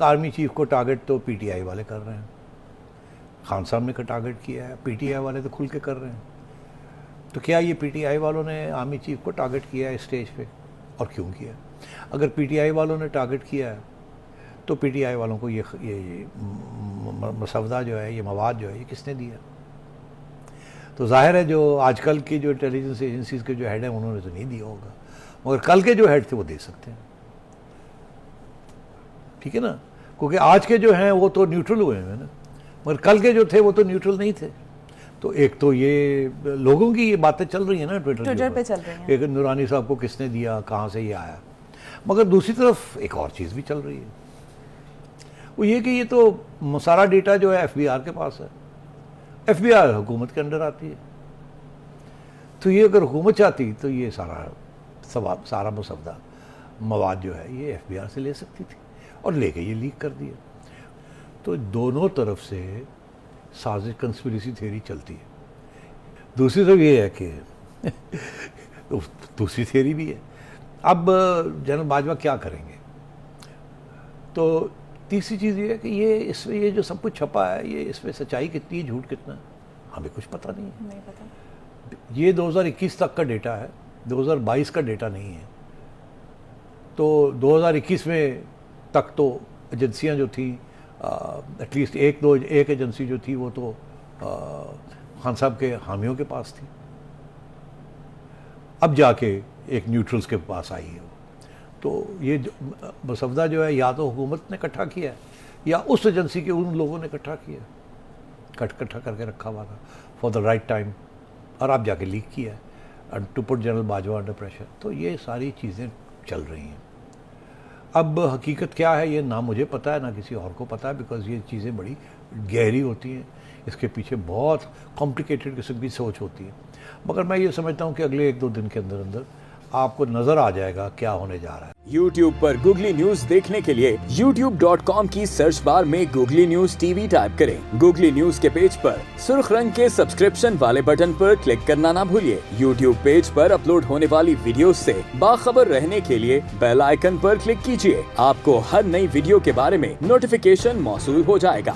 Army chief کو target تو P T I والے کر رہے ہیں, خان صاحب نے ٹارگٹ کیا ہے, پی ٹی آئی والے تو کھل کے کر رہے ہیں. تو کیا یہ پی ٹی آئی والوں نے آرمی چیف کو ٹارگٹ کیا ہے اسٹیج پہ, اور کیوں کیا؟ اگر پی ٹی آئی والوں نے ٹارگٹ کیا ہے تو پی ٹی آئی والوں کو یہ مسودہ جو ہے, یہ مواد جو ہے, یہ کس نے دیا؟ تو ظاہر ہے جو آج کل کی جو انٹیلیجنس ایجنسیز کے جو ہیڈ ہیں انہوں نے تو نہیں دیا ہوگا, مگر کل کے جو ہیڈ تھے وہ دے سکتے ہیں, ٹھیک ہے نا, کیونکہ آج کے جو ہیں وہ تو نیوٹرل ہوئے ہیں نا, مگر کل کے جو تھے وہ تو نیوٹرل نہیں تھے. تو ایک تو یہ لوگوں کی یہ باتیں چل رہی ہیں نا ٹویٹر پہ چل رہی ہیں, ایک نورانی صاحب کو کس نے دیا, کہاں سے یہ آیا, مگر دوسری طرف ایک اور چیز بھی چل رہی ہے, وہ یہ کہ یہ تو سارا ڈیٹا جو ہے ایف بی آر کے پاس ہے, ایف بی آر حکومت کے انڈر آتی ہے, تو یہ اگر حکومت چاہتی تو یہ سارا مسودہ مواد جو ہے یہ ایف بی آر سے لے سکتی تھی, اور لے کے یہ لیک کر دیا. تو دونوں طرف سے سازش کنسپریسی تھیوری چلتی ہے. دوسری طرف یہ ہے کہ دوسری تھیوری بھی ہے, اب جنرل باجوہ کیا کریں گے؟ تو تیسری چیز یہ ہے کہ اس میں یہ جو سب کچھ چھپا ہے, یہ اس میں سچائی کتنی ہے, جھوٹ کتنا ہے, ہمیں کچھ پتہ نہیں ہے. نہیں پتا. یہ 2021 تک کا ڈیٹا ہے, 2022 کا ڈیٹا نہیں ہے. تو 2021 میں تک تو ایجنسیاں جو تھیں, ایٹ لیسٹ ایک ایجنسی جو تھی وہ تو خان صاحب کے حامیوں کے پاس تھی, اب جا کے ایک نیوٹرلز کے پاس آئی ہے. تو یہ مسودہ جو ہے یا تو حکومت نے اکٹھا کیا ہے یا اس ایجنسی کے ان لوگوں نے اکٹھا کیا, اکٹھا کر کے رکھا ہوا تھا فار دا رائٹ ٹائم, اور اب جا کے لیک کیا ہے to put general Bajwa under pressure. تو یہ ساری چیزیں چل رہی ہیں. اب حقیقت کیا ہے یہ نہ مجھے پتہ ہے نہ کسی اور کو پتہ ہے, بیکاز یہ چیزیں بڑی گہری ہوتی ہیں, اس کے پیچھے بہت کمپلیکیٹڈ قسم کی سوچ ہوتی ہے. مگر میں یہ سمجھتا ہوں کہ اگلے 1-2 دن کے اندر آپ کو نظر آ جائے گا کیا ہونے جا رہا ہے. YouTube پر گوگلی نیوز دیکھنے کے لیے youtube.com کی سرچ بار میں googly news T V type کریں. گوگلی نیوز کے پیج پر سرخ رنگ کے سبسکرپشن والے بٹن پر کلک کرنا نہ بھولیے. YouTube پیج پر اپلوڈ ہونے والی ویڈیوز سے باخبر رہنے کے لیے بیل آئیکن پر کلک کیجیے. آپ کو ہر نئی ویڈیو کے بارے میں نوٹیفیکیشن موصول ہو جائے گا.